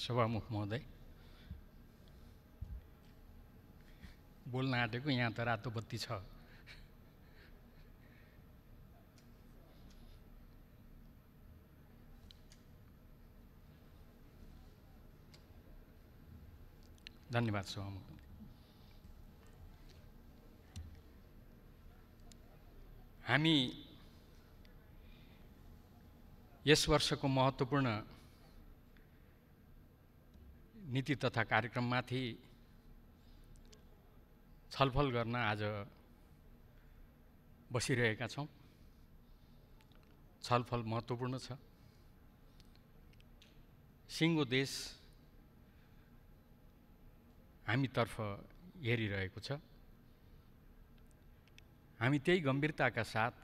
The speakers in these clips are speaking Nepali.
सभामुख महोदय, बोल्न आँटेको यहाँ त रातो बत्ती छ। धन्यवाद सभामुख। हामी यस वर्षको महत्त्वपूर्ण नीति तथा कार्यक्रममाथि छलफल गर्न आज बसिरहेका छौँ। छलफल महत्त्वपूर्ण छ। सिङ्गो देश हामीतर्फ हेरिरहेको छ। हामी त्यही गम्भीरताका साथ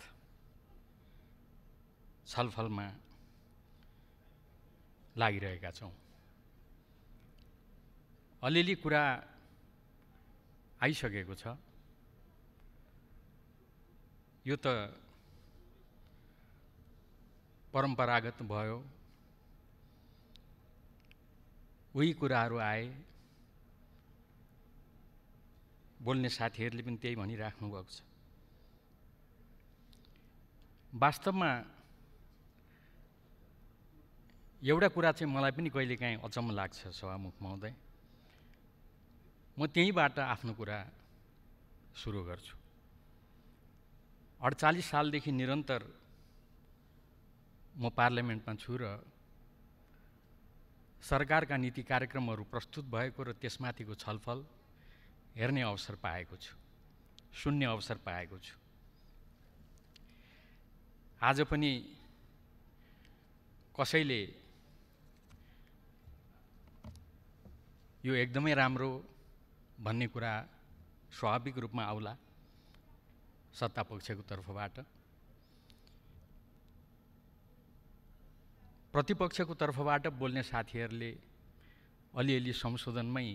छलफलमा लागिरहेका छौँ। अलिअलि कुरा आइसकेको छ। यो त परम्परागत भयो। उही कुराहरू आए। बोल्ने साथीहरूले पनि त्यही भनिराख्नु भएको छ। वास्तवमा एउटा कुरा चाहिँ मलाई पनि कहिलेकाहीँ अचम्म लाग्छ सभामुख महोदय। म त्यहीँबाट आफ्नो कुरा सुरु गर्छु। 48 सालदेखि निरन्तर म पार्लियामेन्टमा छु र सरकारका नीति कार्यक्रमहरू प्रस्तुत भएको र त्यसमाथिको छलफल हेर्ने अवसर पाएको छु, सुन्ने अवसर पाएको छु। आज पनि कसैले यो एकदमै राम्रो भन्ने कुरा स्वाभाविक रूपमा आउला सत्तापक्षको तर्फबाट। प्रतिपक्षको तर्फबाट बोल्ने साथीहरूले अलिअलि संशोधनमै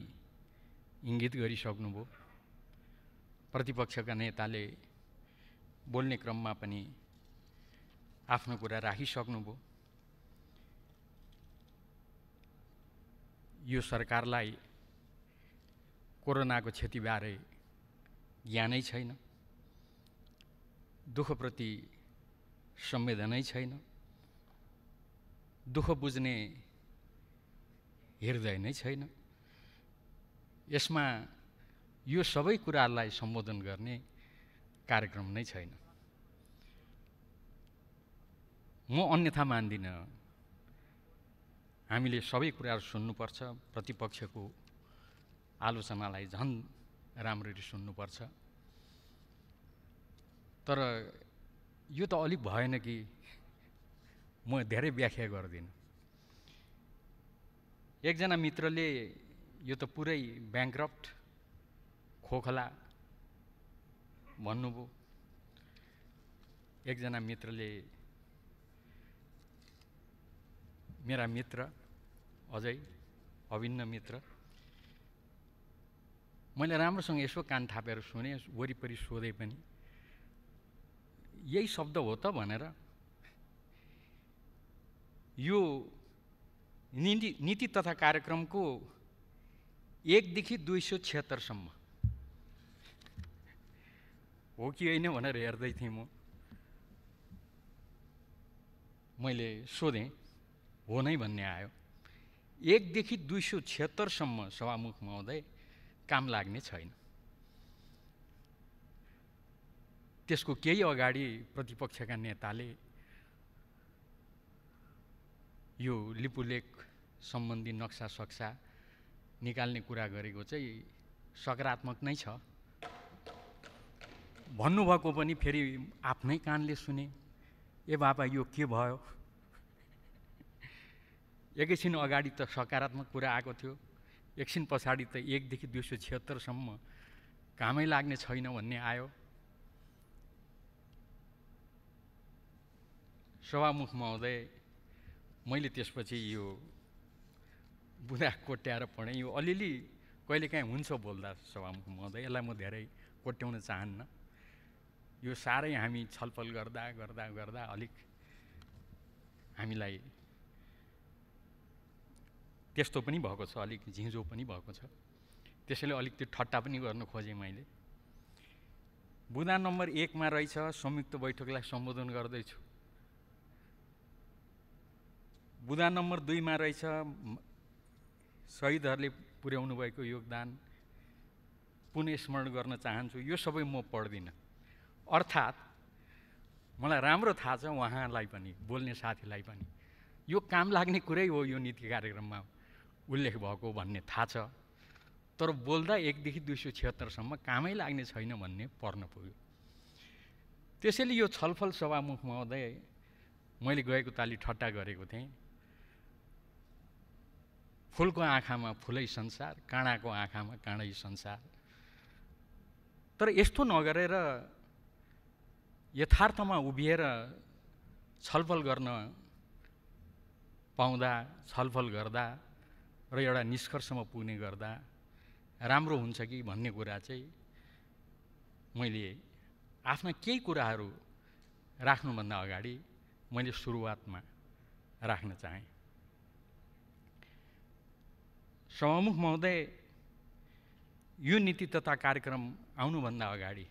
इङ्गित गरिसक्नुभयो। प्रतिपक्षका नेताले बोल्ने क्रममा पनि आफ्नो कुरा राखिसक्नुभयो। यो सरकारलाई कोरोनाको क्षतिबारे ज्ञानै छैन, दुःखप्रति संवेदनै छैन, दुःख बुझ्ने हृदय नै छैन। यसमा यो सबै कुरालाई सम्बोधन गर्ने कार्यक्रम नै छैन। म अन्यथा मान्दिनँ। हामीले सबै कुराहरू सुन्नुपर्छ। प्रतिपक्षको आलोचनालाई झन् राम्ररी सुन्नुपर्छ। तर यो त अलिक भएन कि म धेरै व्याख्या गर्दिनँ। एकजना मित्रले यो त पुरै ब्याङ्क्रप्ट खोखला भन्नुभयो। एकजना मित्रले, मेरा मित्र अझै अभिन्न मित्र, मैले राम्रोसँग यसो कान थापेर सुने, वरिपरि सोधे पनि यही शब्द हो त भनेर। यो नीति तथा कार्यक्रमको 1 देखि 276 सम्म हो कि होइन भनेर हेर्दै थिएँ म। मैले सोधेँ, हो नै भन्ने आयो। 1 देखि 276 सम्म सभामुख महोदय काम लाग्ने छैन। त्यसको केही अगाडि प्रतिपक्षका नेताले यो लिपुलेख सम्बन्धी नक्सा सक्सा निकाल्ने कुरा गरेको चाहिँ सकारात्मक नै छ भन्नुभएको पनि फेरि आफ्नै कानले सुने। ए बाबा यो के भयो? एकैछिन अगाडि त सकारात्मक कुरा आएको थियो, एकछिन पछाडि त 1 देखि 276 सम्म कामै लाग्ने छैन भन्ने आयो। सभामुख महोदय, मैले त्यसपछि यो बुँदा कोट्याएर पढेँ। यो अलिअलि कहिलेकाहीँ हुन्छ बोल्दा सभामुख महोदय, यसलाई म धेरै कोट्याउन चाहन्न। यो साह्रै हामी छलफल गर्दा गर्दा गर्दा अलिक हामीलाई त्यस्तो पनि भएको छ, अलिक झिँझो पनि भएको छ। त्यसैले अलिक त्यो ठट्टा पनि गर्न खोजेँ मैले। बुँदा नम्बर 1 मा रहेछ संयुक्त बैठकलाई सम्बोधन गर्दैछु। बुँदा नम्बर 2 मा रहेछ शहीदहरूले पुर्याउनु भएको योगदान पुनः स्मरण गर्न चाहन्छु। यो सबै म पढ्दिनँ। अर्थात् मलाई राम्रो थाहा छ उहाँलाई पनि, बोल्ने साथीलाई पनि यो काम लाग्ने कुरै हो, यो नीति कार्यक्रममा उल्लेख भएको भन्ने थाहा छ। तर बोल्दा 1 देखि 276 सम्म कामै लाग्ने छैन भन्ने पर्न पुग्यो। त्यसैले यो छलफल सभामुख महोदय, मैले गएको पालि ठट्टा गरेको थिएँ। फुलको आँखामा फुलै संसार, काँडाको आँखामा काँडै संसार। तर यस्तो नगरेर यथार्थमा उभिएर छलफल गर्न पाउँदा, छलफल गर्दा र एउटा निष्कर्षमा पुग्ने गर्दा राम्रो हुन्छ कि भन्ने कुरा चाहिँ मैले आफ्ना केही कुराहरू राख्नुभन्दा अगाडि मैले सुरुवातमा राख्न चाहेँ। सभामुख महोदय, यो नीति तथा कार्यक्रम आउनुभन्दा अगाडि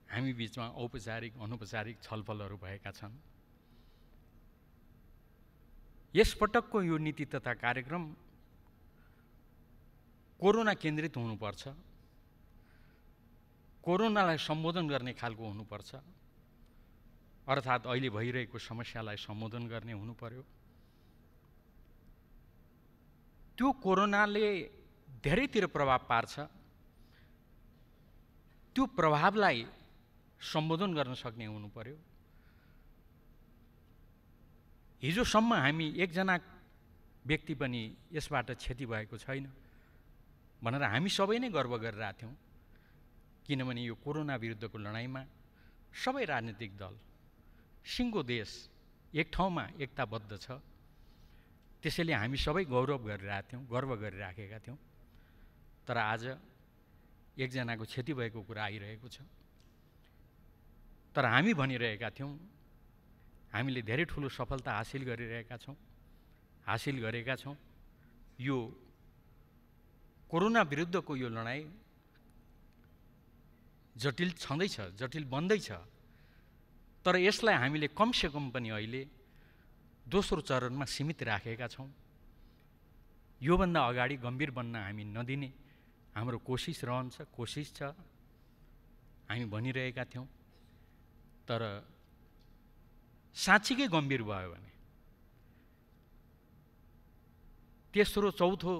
हामी बीचमा औपचारिक अनौपचारिक छलफलहरू भएका छन्। यसपटकको यो नीति तथा कार्यक्रम कोरोना केन्द्रित हुनुपर्छ, कोरोनालाई सम्बोधन गर्ने खालको हुनुपर्छ, अर्थात् अहिले भइरहेको समस्यालाई सम्बोधन गर्ने हुनु पर्यो। त्यो कोरोनाले धेरैतिर प्रभाव पार्छ, त्यो प्रभावलाई सम्बोधन गर्न सक्ने हुनु पर्यो। हिजोसम्म हामी एकजना व्यक्ति पनि यसबाट क्षति भएको छैन भनेर हामी सबै नै गर्व गरिरहेका थियौँ। किनभने यो कोरोना विरुद्धको लडाइँमा सबै राजनीतिक दल, सिङ्गो देश एक ठाउँमा एकताबद्ध छ। त्यसैले हामी सबै गौरव गरिरहेका थियौँ, गर्व गरिराखेका थियौँ। तर आज एकजनाको क्षति भएको कुरा आइरहेको छ। तर हामी भनिरहेका थियौँ हामीले धेरै ठुलो सफलता हासिल गरेका छौँ। यो कोरोना विरुद्धको यो लडाइँ जटिल छँदैछ, जटिल बन्दैछ। तर यसलाई हामीले कमसेकम पनि अहिले दोस्रो चरणमा सीमित राखेका छौँ। योभन्दा अगाडि गम्भीर बन्न हामी नदिने हाम्रो कोसिस रहन्छ, कोसिस छ, हामी भनिरहेका थियौँ। तर साँच्चीकै गम्भीर भयो भने, तेस्रो चौथो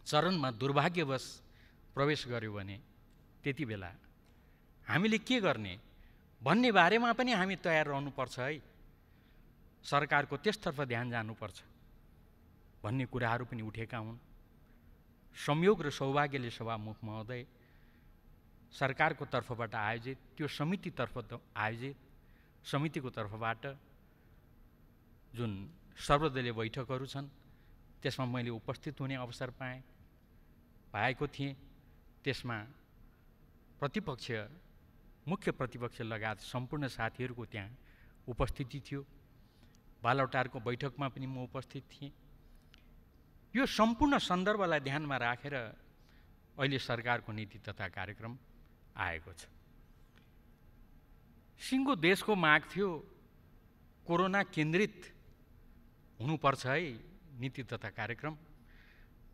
चरणमा दुर्भाग्यवश प्रवेश गर्यो भने त्यति बेला हामीले के गर्ने भन्ने बारेमा पनि हामी तयार रहनुपर्छ है। सरकारको त्यसतर्फ ध्यान जानुपर्छ भन्ने कुराहरू पनि उठेका हुन्। संयोग र सौभाग्यले सभामुख महोदय सरकारको तर्फबाट आयोजित त्यो समितिको तर्फबाट जुन सर्वदलीय बैठकहरू छन् त्यसमा मैले उपस्थित हुने अवसर पाएको थिएँ। त्यसमा मुख्य प्रतिपक्ष लगायत सम्पूर्ण साथीहरूको त्यहाँ उपस्थिति थियो। बालौटारको बैठकमा पनि म उपस्थित थिएँ। यो सम्पूर्ण सन्दर्भलाई ध्यानमा राखेर अहिले सरकारको नीति तथा कार्यक्रम आएको छ। सिङ्गो देशको माग थियो कोरोना केन्द्रित हुनुपर्छ है नीति तथा कार्यक्रम।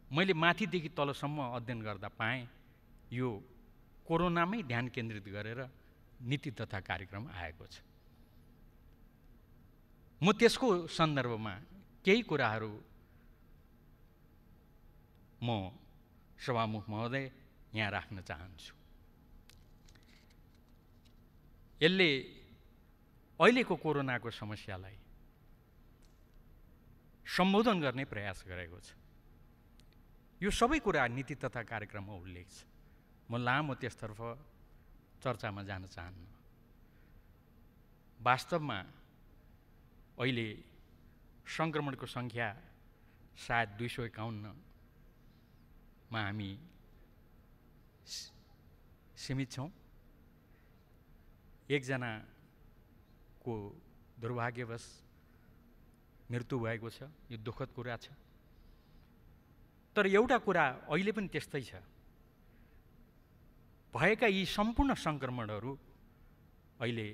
मैले माथिदेखि तलसम्म अध्ययन गर्दा पाएँ यो कोरोनामै ध्यान केन्द्रित गरेर नीति तथा कार्यक्रम आएको छ। म त्यसको सन्दर्भमा केही कुराहरू म सभामुख महोदय यहाँ राख्न चाहन्छु। यसले अहिलेको कोरोनाको समस्यालाई सम्बोधन गर्ने प्रयास गरेको छ। यो सबै कुरा नीति तथा कार्यक्रममा उल्लेख छ। म लामो त्यसतर्फ चर्चामा जान चाहन्न। वास्तवमा अहिले सङ्क्रमणको सङ्ख्या सायद 251 मा हामी सीमित छौँ। एकजनाको दुर्भाग्यवश मृत्यु भएको छ। यो दुःखद कुरा छ। तर एउटा कुरा अहिले पनि त्यस्तै छ, भएका यी सम्पूर्ण सङ्क्रमणहरू अहिले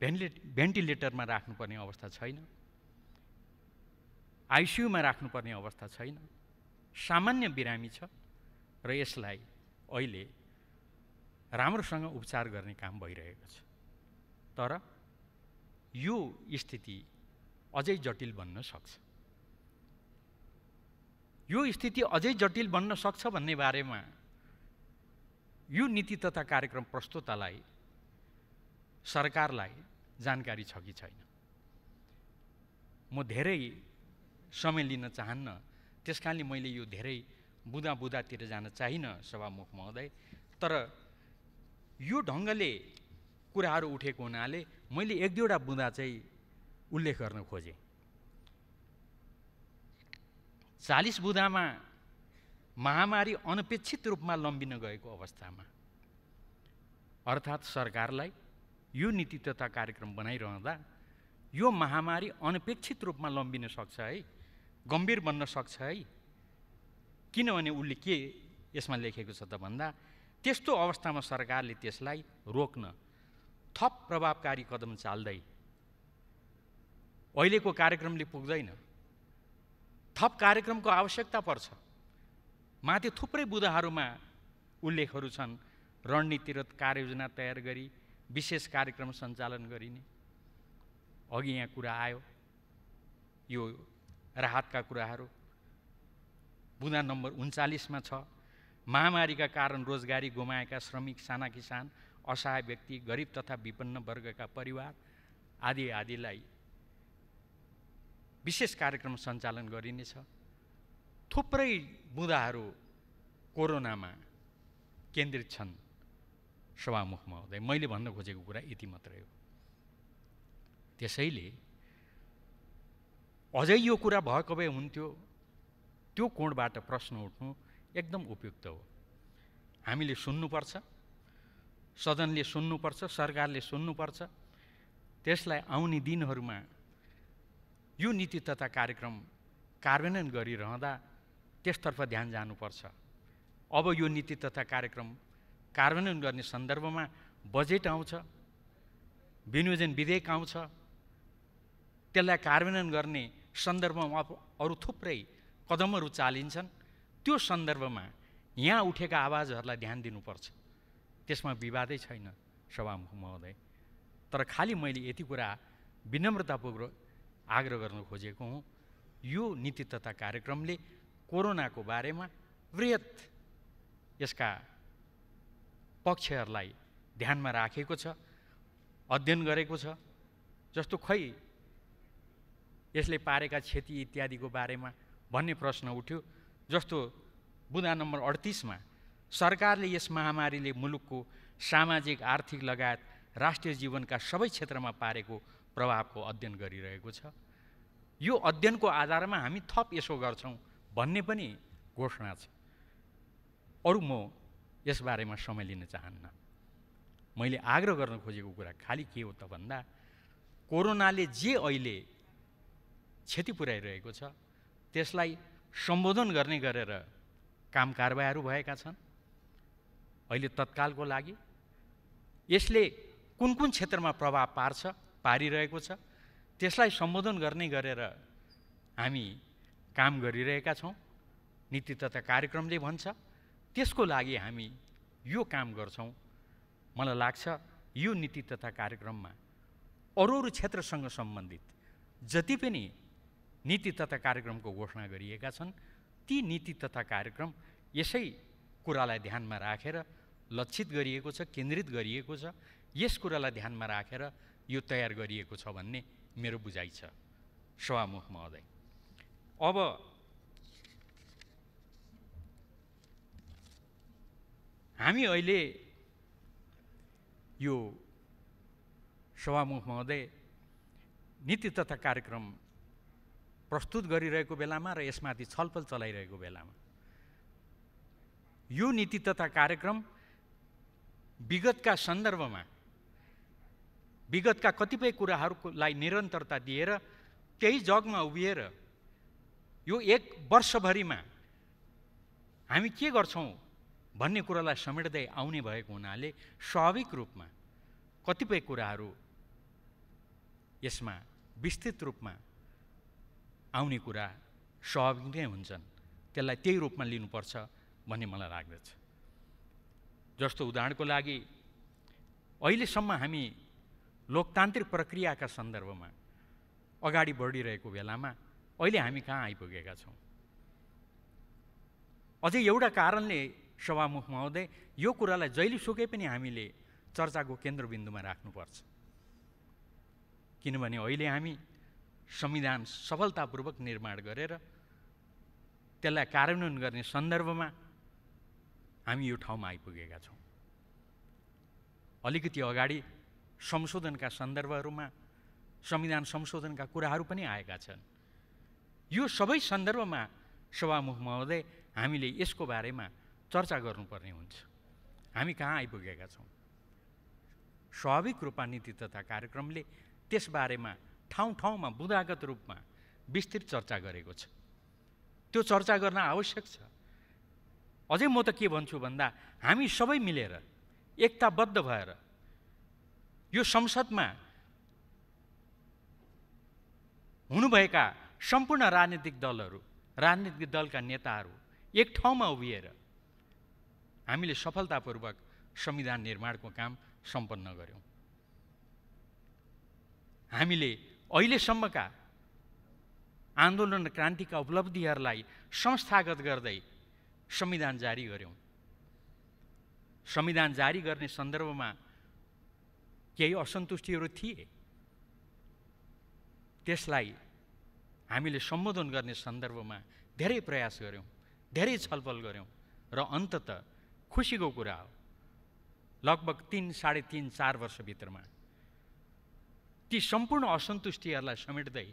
भेन्टिलेटरमा राख्नुपर्ने अवस्था छैन, आइसियुमा राख्नुपर्ने अवस्था छैन, सामान्य बिरामी छ र यसलाई अहिले राम्रोसँग उपचार गर्ने काम भइरहेको छ। तर यो स्थिति अझै जटिल बन्न सक्छ। यो स्थिति अझै जटिल बन्न सक्छ भन्ने बारेमा यो नीति तथा कार्यक्रम प्रस्तुतालाई सरकारलाई जानकारी छ कि छैन, म धेरै समय लिन चाहन्न, त्यसकारणले मैले यो धेरै बुदातिर जान चाहिनँ सभामुख महोदय। तर यो ढङ्गले कुराहरू उठेको हुनाले मैले एक दुईवटा बुदा चाहिँ उल्लेख गर्न खोजेँ। 40 बुदामा महामारी अनपेक्षित रूपमा लम्बिन गएको अवस्थामा अर्थात् सरकारलाई यो नीति तथा कार्यक्रम बनाइरहँदा यो महामारी अनपेक्षित रूपमा लम्बिन सक्छ है, गम्भीर बन्न सक्छ है। किनभने उसले के यसमा लेखेको छ त भन्दा, त्यस्तो अवस्थामा सरकारले त्यसलाई रोक्न थप प्रभावकारी कदम चाल्दै अहिलेको कार्यक्रमले पुग्दैन, थप कार्यक्रमको आवश्यकता पर्छ। माथि थुप्रै बुदाहरूमा उल्लेखहरू छन्, रणनीतिगत कार्ययोजना तयार गरी विशेष कार्यक्रम सञ्चालन गरिने। अघि यहाँ कुरा आयो यो राहतका कुराहरू। बुदा नम्बर 39मा छ, महामारीका कारण रोजगारी गुमाएका श्रमिक, साना किसान, असहाय व्यक्ति, गरिब तथा विपन्न वर्गका परिवार आदि आदिलाई विशेष कार्यक्रम सञ्चालन गरिनेछ। थुप्रै बुदाहरू कोरोनामा केन्द्रित छन् सभामुख महोदय। मैले भन्न खोजेको कुरा यति मात्रै हो। त्यसैले अझै यो कुरा भएको भए हुन्थ्यो, त्यो कोणबाट प्रश्न उठ्नु एकदम उपयुक्त हो। हामीले सुन्नुपर्छ, सदनले सुन्नुपर्छ, सरकारले सुन्नुपर्छ। त्यसलाई आउने दिनहरूमा यो नीति तथा कार्यक्रम कार्यान्वयन गरिरहँदा त्यसतर्फ ध्यान जानुपर्छ। अब यो नीति तथा कार्यक्रम कार्यान्वयन गर्ने सन्दर्भमा बजेट आउँछ, विनियोजन विधेयक आउँछ, त्यसलाई कार्यान्वयन गर्ने सन्दर्भमा अरू थुप्रै कदमहरू चालिन्छन्। त्यो सन्दर्भमा यहाँ उठेका आवाजहरूलाई ध्यान दिनुपर्छ, त्यसमा विवादै छैन सभामुख महोदय। तर खालि मैले यति कुरा विनम्रतापूर्वक आग्रह गर्न खोजेको हुँ, यो नीति तथा कार्यक्रमले कोरोनाको बारेमा वृहत यसका पक्षहरूलाई ध्यानमा राखेको छ, अध्ययन गरेको छ। जस्तो खै यसले पारेका क्षति इत्यादिको बारेमा भन्ने प्रश्न उठ्यो। जस्तो बुदा नम्बर 38मा सरकारले यस महामारीले मुलुकको सामाजिक, आर्थिक लगायत राष्ट्रिय जीवनका सबै क्षेत्रमा पारेको प्रभावको अध्ययन गरिरहेको छ। यो अध्ययनको आधारमा हामी थप यसो गर्छौँ भन्ने पनि घोषणा छ। अरू म यसबारेमा समय लिन चाहन्न। मैले आग्रह गर्न खोजेको कुरा खालि के हो त भन्दा, कोरोनाले जे अहिले क्षति पुर्याइरहेको छ त्यसलाई सम्बोधन गर्ने गरेर काम कारबाहीहरू भएका छन्। अहिले तत्कालको लागि यसले कुन कुन क्षेत्रमा प्रभाव पारिरहेको छ त्यसलाई सम्बोधन गर्ने गरेर हामी काम गरिरहेका छौँ। नीति तथा कार्यक्रमले भन्छ त्यसको लागि हामी यो काम गर्छौँ। मलाई लाग्छ यो नीति तथा कार्यक्रममा अरू क्षेत्रसँग सम्बन्धित जति पनि नीति तथा कार्यक्रमको घोषणा गरिएका छन् ती नीति तथा कार्यक्रम यसै कुरालाई ध्यानमा राखेर लक्षित गरिएको छ, केन्द्रित गरिएको छ। यस कुरालाई ध्यानमा राखेर यो तयार गरिएको छ भन्ने मेरो बुझाइ छ सभामुख महोदय। अब हामी अहिले यो सभामुख महोदय नीति तथा कार्यक्रम प्रस्तुत गरिरहेको बेलामा र यसमाथि छलफल चलाइरहेको बेलामा यो नीति तथा कार्यक्रम विगतका सन्दर्भमा विगतका कतिपय कुराहरूलाई निरन्तरता दिएर त्यही जगमा उभिएर यो एक वर्षभरिमा हामी के गर्छौँ भन्ने कुरालाई समेट्दै आउने भएको हुनाले स्वाभाविक रूपमा कतिपय कुराहरू यसमा विस्तृत रूपमा आउने कुरा स्वाभाविक नै हुन्छन्। त्यसलाई त्यही रूपमा लिनुपर्छ भन्ने मलाई लाग्दछ। जस्तो उदाहरणको लागि अहिलेसम्म हामी लोकतान्त्रिक प्रक्रियाका सन्दर्भमा अगाडि बढिरहेको बेलामा अहिले हामी कहाँ आइपुगेका छौँ? अझै एउटा कारणले सभामुख महोदय यो कुरालाई जहिलेसुकै पनि हामीले चर्चाको केन्द्रबिन्दुमा राख्नुपर्छ। किनभने अहिले हामी संविधान सफलतापूर्वक निर्माण गरेर त्यसलाई कार्यान्वयन गर्ने सन्दर्भमा हामी यो ठाउँमा आइपुगेका छौँ। अलिकति अगाडि संशोधनका सन्दर्भहरूमा संविधान संशोधनका कुराहरू पनि आएका छन्। यो सबै सन्दर्भमा सभामुख महोदय हामीले यसको बारेमा चर्चा गर्नुपर्ने हुन्छ। हामी कहाँ आइपुगेका छौँ? स्वाभाविक रूपमा नीति तथा कार्यक्रमले त्यसबारेमा ठाउँ ठाउँमा बुँदागत रूपमा विस्तृत चर्चा गरेको छ। त्यो चर्चा गर्न आवश्यक छ। अझै म त के भन्छु भन्दा हामी सबै मिलेर एकताबद्ध भएर यो संसदमा हुनुभएका सम्पूर्ण राजनीतिक दलहरू, राजनीतिक दलका नेताहरू एक ठाउँमा उभिएर हामीले सफलतापूर्वक संविधान निर्माणको काम सम्पन्न गर्यौँ। हामीले अहिलेसम्मका आन्दोलन र क्रान्तिका उपलब्धिहरूलाई संस्थागत गर्दै संविधान जारी गर्यौँ। संविधान जारी गर्ने सन्दर्भमा केही असन्तुष्टिहरू थिए, त्यसलाई हामीले सम्बोधन गर्ने सन्दर्भमा धेरै प्रयास गर्यौँ, धेरै छलफल गर्यौँ र अन्ततः खुसीको कुरा हो लगभग 3, साढे 3, 4 वर्षभित्रमा ती सम्पूर्ण असन्तुष्टिहरूलाई समेट्दै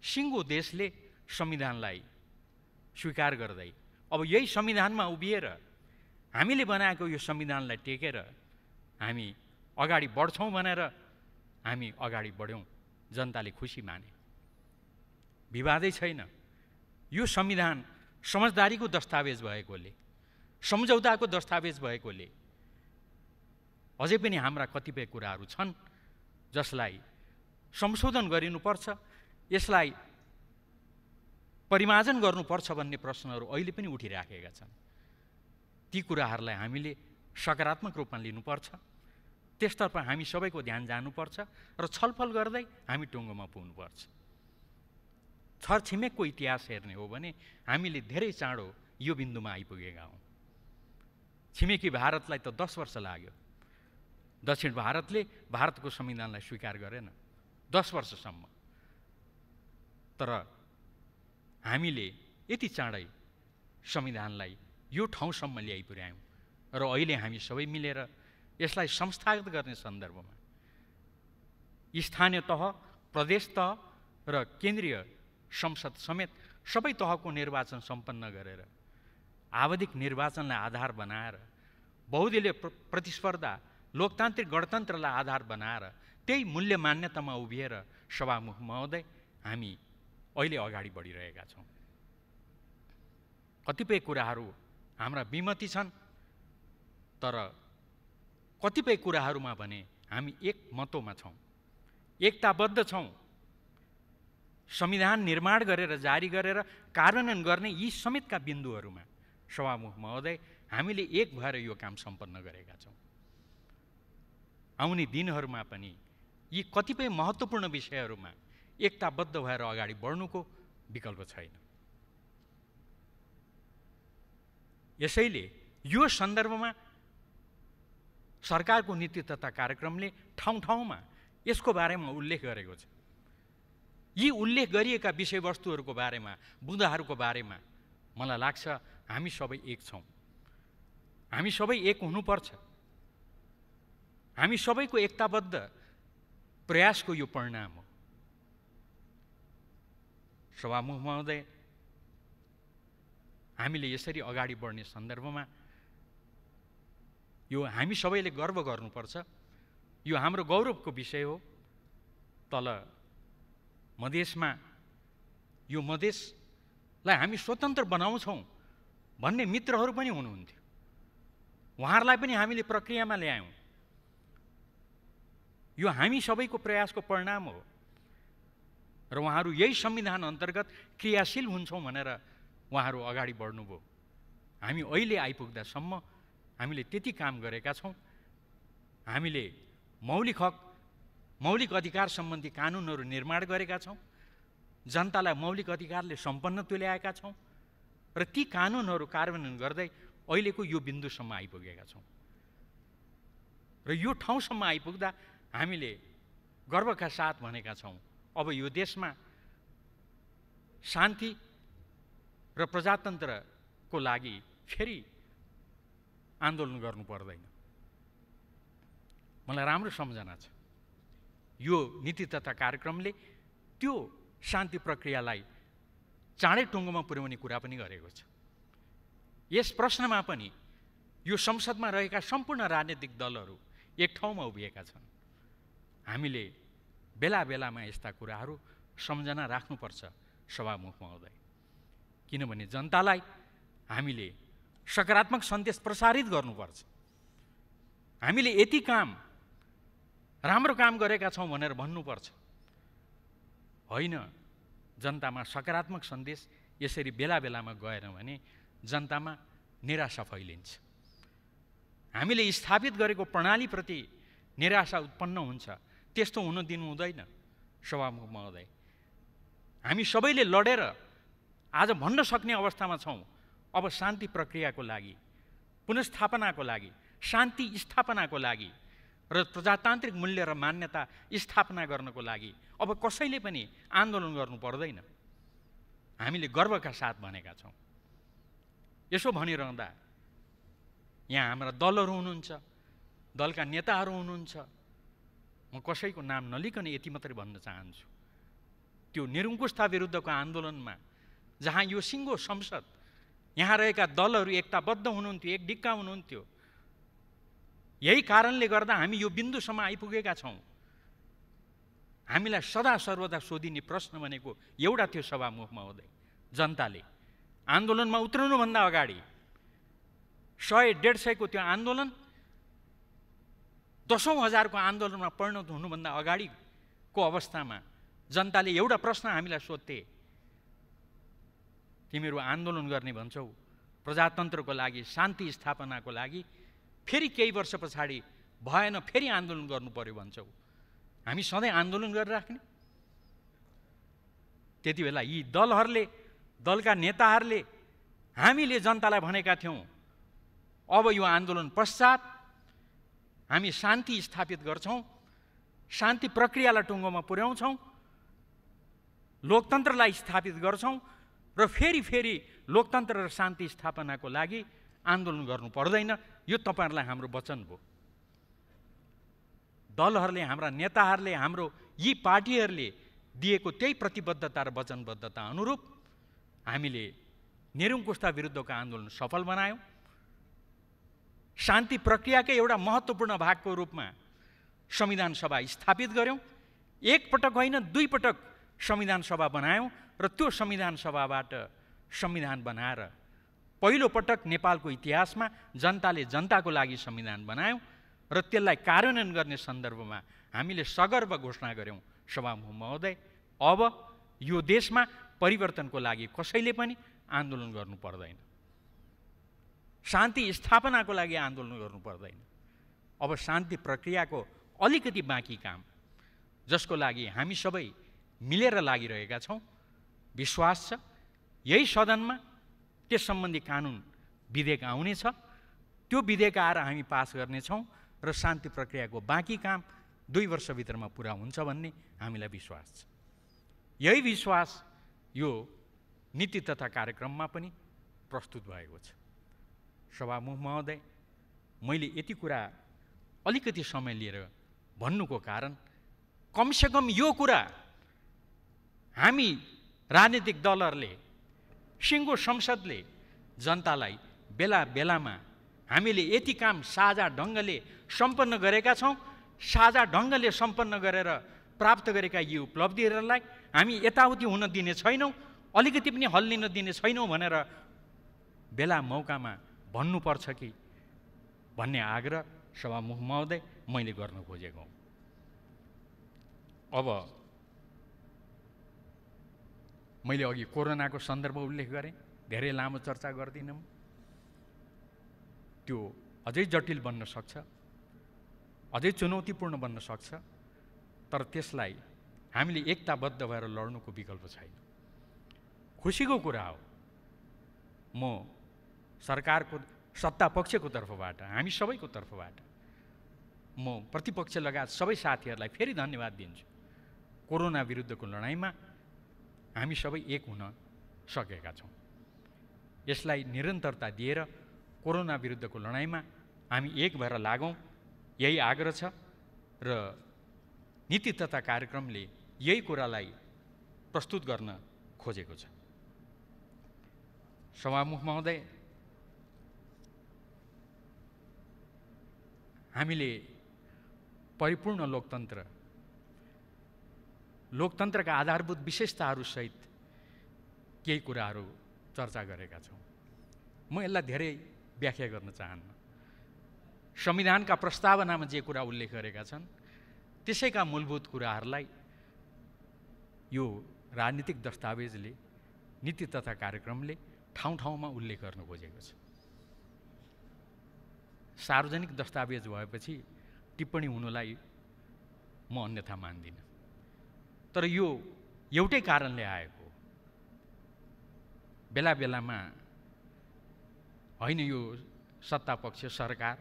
सिङ्गो देशले संविधानलाई स्वीकार गर्दै अब यही संविधानमा उभिएर हामीले बनाएको यो संविधानलाई टेकेर हामी अगाडि बढ्छौँ भनेर हामी अगाडि बढ्यौँ। जनताले खुसी माने, विवादै छैन। यो संविधान समझदारीको दस्तावेज भएकोले, सम्झौताको दस्तावेज भएकोले अझै पनि हाम्रा कतिपय कुराहरू छन् जसलाई संशोधन गरिनुपर्छ, यसलाई परिमार्जन गर्नुपर्छ भन्ने प्रश्नहरू अहिले पनि उठिराखेका छन्। ती कुराहरूलाई हामीले सकारात्मक रूपमा लिनुपर्छ, त्यसतर्फ हामी सबैको ध्यान जानुपर्छ र छलफल गर्दै हामी टुङ्गोमा पुग्नुपर्छ। छरछिमेकको इतिहास हेर्ने हो भने हामीले धेरै चाँडो यो बिन्दुमा आइपुगेका हौँ। छिमेकी भारतलाई त 10 वर्ष लाग्यो। दक्षिण भारतले भारतको संविधानलाई स्वीकार गरेन 10 वर्षसम्म। तर हामीले यति चाँडै संविधानलाई यो ठाउँसम्म ल्याइ पुर्यायौँ र अहिले हामी सबै मिलेर यसलाई संस्थागत गर्ने सन्दर्भमा स्थानीय तह, प्रदेश तह र केन्द्रीय संसद समेत सबै तहको निर्वाचन सम्पन्न गरेर आवधिक निर्वाचनलाई आधार बनाएर बहुदलीय प्रतिस्पर्धा, लोकतान्त्रिक गणतन्त्रलाई आधार बनाएर त्यही मूल्य मान्यतामा उभिएर सभामुख महोदय हामी अहिले अगाडि बढिरहेका छौँ। कतिपय कुराहरू हाम्रा विमति छन्, तर कतिपय कुराहरूमा भने हामी एक मतोमा छौँ, एकताबद्ध छौँ। संविधान निर्माण गरेर जारी गरेर कार्यान्वयन गर्ने यी समेतका बिन्दुहरूमा सभामुख महोदय हामीले एक भएर यो काम सम्पन्न गरेका छौँ। आउने दिनहरूमा पनि यी कतिपय महत्त्वपूर्ण विषयहरूमा एकताबद्ध भएर अगाडि बढ्नुको विकल्प छैन। यसैले यो सन्दर्भमा सरकारको नीति तथा कार्यक्रमले ठाउँ ठाउँमा यसको बारेमा उल्लेख गरेको छ। यी उल्लेख गरिएका विषयवस्तुहरूको बारेमा, बुँदाहरूको बारेमा मलाई लाग्छ हामी सबै एक छौँ। हामी सबै एक हुनुपर्छ। हामी सबैको एकताबद्ध प्रयासको यो परिणाम हो। सभामुख महोदय, हामीले यसरी अगाडि बढ्ने सन्दर्भमा यो हामी सबैले गर्व गर्नुपर्छ। यो हाम्रो गौरवको विषय हो। तल मधेसमा यो मधेसलाई हामी स्वतन्त्र बनाउँछौँ भन्ने मित्रहरू पनि हुनुहुन्थ्यो। उहाँहरूलाई पनि हामीले प्रक्रियामा ल्यायौँ। यो हामी सबैको प्रयासको परिणाम हो र उहाँहरू यही संविधान अन्तर्गत क्रियाशील हुन्छौँ भनेर उहाँहरू अगाडि बढ्नुभयो। हामी अहिले आइपुग्दासम्म हामीले त्यति काम गरेका छौँ। हामीले मौलिक अधिकार सम्बन्धी कानुनहरू निर्माण गरेका छौँ, जनतालाई मौलिक अधिकारले सम्पन्न तुल्याएका छौँ र ती कानुनहरू कार्यान्वयन गर्दै अहिलेको यो बिन्दुसम्म आइपुगेका छौँ। र यो ठाउँसम्म आइपुग्दा हामीले गर्वका साथ भनेका छौँ, अब यो देशमा शान्ति र प्रजातन्त्रको लागि फेरि आन्दोलन गर्नु पर्दैन। मलाई राम्रो सम्झना छ, यो नीति तथा कार्यक्रमले त्यो शान्ति प्रक्रियालाई चाँडै टुङ्गोमा पुर्याउने कुरा पनि गरेको छ। यस प्रश्नमा पनि यो संसदमा रहेका सम्पूर्ण राजनीतिक दलहरू एक ठाउँमा उभिएका छन्। हामीले बेला बेलामा यस्ता कुराहरू सम्झना राख्नुपर्छ सभामुख महोदय, किनभने जनतालाई हामीले सकारात्मक सन्देश प्रसारित गर्नुपर्छ। हामीले यति राम्रो काम गरेका छौँ भनेर भन्नुपर्छ, होइन जनतामा सकारात्मक सन्देश यसरी बेला बेलामा गएन भने जनतामा निराशा फैलिन्छ। हामीले स्थापित गरेको प्रणालीप्रति निराशा उत्पन्न हुन्छ, त्यस्तो हुन दिनु हुँदैन सभामुख महोदय। हामी सबैले लडेर आज भन्न सक्ने अवस्थामा छौँ, अब शान्ति प्रक्रियाको लागि, पुनर्स्थापनाको लागि, शान्ति स्थापनाको लागि र प्रजातान्त्रिक मूल्य र मान्यता स्थापना गर्नको लागि अब कसैले पनि आन्दोलन गर्नु पर्दैन। हामीले गर्वका साथ भनेका छौँ। यसो भनिरहँदा यहाँ हाम्रा दलहरू हुनुहुन्छ, दलका नेताहरू हुनुहुन्छ, म कसैको नाम नलिकन यति मात्रै भन्न चाहन्छु, त्यो निरङ्कुशता विरुद्धको आन्दोलनमा जहाँ यो सिङ्गो संसद, यहाँ रहेका दलहरू एकताबद्ध हुनुहुन्थ्यो, एक डिक्का हुनुहुन्थ्यो, यही कारणले गर्दा हामी यो बिन्दुसम्म आइपुगेका छौँ। हामीलाई सदा सर्वदा सोधिने प्रश्न भनेको एउटा थियो सभामुख महोदय, जनताले आन्दोलनमा उत्रनुभन्दा अगाडि 100-150 को त्यो आन्दोलन 10,000 को आन्दोलनमा परिणत हुनुभन्दा अगाडिको अवस्थामा जनताले एउटा प्रश्न हामीलाई सोध्थे, तिमीहरू आन्दोलन गर्ने भन्छौ प्रजातन्त्रको लागि, शान्ति स्थापनाको लागि, फेरि केही वर्ष पछाडि भएन फेरि आन्दोलन गर्नु पर्यो भन्छौ, हामी सधैँ आन्दोलन गरिराख्ने? त्यति बेला यी दलहरूले, दलका नेताहरूले हामीले जनतालाई भनेका थियौँ, अब यो आन्दोलन पश्चात हामी शान्ति स्थापित गर्छौँ, शान्ति प्रक्रियालाई टुङ्गोमा पुर्याउँछौँ, लोकतन्त्रलाई स्थापित गर्छौँ र फेरि लोकतन्त्र र शान्ति स्थापनाको लागि आन्दोलन गर्नु पर्दैन। यो तपाईहरुलाई हाम्रो वचन हो। दलहरूले, हाम्रा नेताहरूले, हाम्रो यी पार्टीहरूले दिएको त्यही प्रतिबद्धता र वचनबद्धता अनुरूप हामीले निरङ्कुशता विरुद्धको आन्दोलन सफल बनायौँ। शान्ति प्रक्रियाकै एउटा महत्त्वपूर्ण भागको रूपमा संविधान सभा स्थापित गर्यौँ। एक पटक होइन, 2 पटक संविधान सभा बनायौँ र त्यो संविधान सभाबाट संविधान बनाएर पहिलो पटक नेपालको इतिहासमा जनताले जनताको लागि संविधान बनायौँ र त्यसलाई कार्यान्वयन गर्ने सन्दर्भमा हामीले सगर्व घोषणा गर्यौँ, सभामुख महोदय, अब यो देशमा परिवर्तनको लागि कसैले पनि आन्दोलन गर्नु पर्दैन, शान्ति स्थापनाको लागि आन्दोलन गर्नु पर्दैन। अब शान्ति प्रक्रियाको अलिकति बाँकी काम, जसको लागि हामी सबै मिलेर लागिरहेका छौँ, विश्वास छ यही सदनमा त्यस सम्बन्धी कानुन विधेयक आउनेछ, त्यो विधेयक आएर हामी पास गर्नेछौँ र शान्ति प्रक्रियाको बाँकी काम 2 वर्षभित्रमा पुरा हुन्छ भन्ने हामीलाई विश्वास छ। यही विश्वास यो नीति तथा कार्यक्रममा पनि प्रस्तुत भएको छ। सभामुख महोदय, मैले यति कुरा अलिकति समय लिएर भन्नुको कारण कमसेकम यो कुरा हामी राजनीतिक दलहरूले, सिङ्गो संसदले जनतालाई बेला बेलामा हामीले यति काम साझा ढङ्गले सम्पन्न गरेका छौँ, साझा ढङ्गले सम्पन्न गरेर प्राप्त गरेका यी उपलब्धिहरूलाई हामी यताउति हुन दिने छैनौँ, अलिकति पनि हल्लिन दिने छैनौँ भनेर बेला मौकामा भन्नुपर्छ कि भन्ने आग्रह सभामुख महोदय मैले गर्न खोजेको हुँ। अब मैले अघि कोरोनाको सन्दर्भ उल्लेख गरेँ, धेरै लामो चर्चा गर्दिनँ। त्यो अझै जटिल बन्न सक्छ, अझै चुनौतीपूर्ण बन्न सक्छ, तर त्यसलाई हामीले एकताबद्ध भएर लड्नुको विकल्प छैन। खुसीको कुरा हो, म सरकारको सत्ता पक्षको तर्फबाट, हामी सबैको तर्फबाट म प्रतिपक्ष लगायत सबै साथीहरूलाई फेरि धन्यवाद दिन्छु। कोरोना विरुद्धको लडाइँमा हामी सबै एक हुन सकेका छौँ। यसलाई निरन्तरता दिएर कोरोना विरुद्धको लडाइँमा हामी एक भएर लागौँ, यही आग्रह छ र नीति तथा कार्यक्रमले यही कुरालाई प्रस्तुत गर्न खोजेको छ। सभामुख महोदय, हामीले परिपूर्ण लोकतन्त्रका आधारभूत विशेषताहरूसहित केही कुराहरू चर्चा गरेका छौँ। म यसलाई धेरै व्याख्या गर्न चाहन्न। संविधानका प्रस्तावनामा जे कुरा उल्लेख गरेका छन् त्यसैका मूलभूत कुराहरूलाई यो राजनीतिक दस्तावेजले, नीति तथा कार्यक्रमले ठाउँ ठाउँमा उल्लेख गर्न खोजेको छ। सार्वजनिक दस्तावेज भएपछि टिप्पणी हुनुलाई म अन्यथा मान्दिनँ, तर यो एउटै कारणले आएको। बेला बेलामा होइन यो सत्तापक्ष सरकार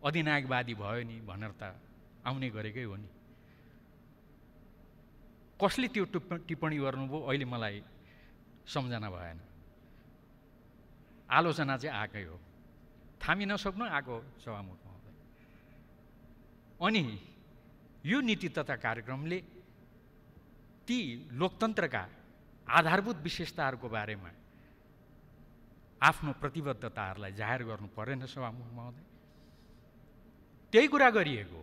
अधिनायकवादी भयो नि भनेर त आउने गरेकै हो नि। कसले त्यो टिप्पणी गर्नुभयो अहिले मलाई सम्झना भएन। आलोचना चाहिँ आएकै हो, थामी नसक्नु आएको सभामुख महोदय। अनि यो नीति तथा कार्यक्रमले ती लोकतन्त्रका आधारभूत विशेषताहरूको बारेमा आफ्नो प्रतिबद्धताहरूलाई जाहेर गर्नु परेन सभामुख महोदय। त्यही कुरा गरिएको।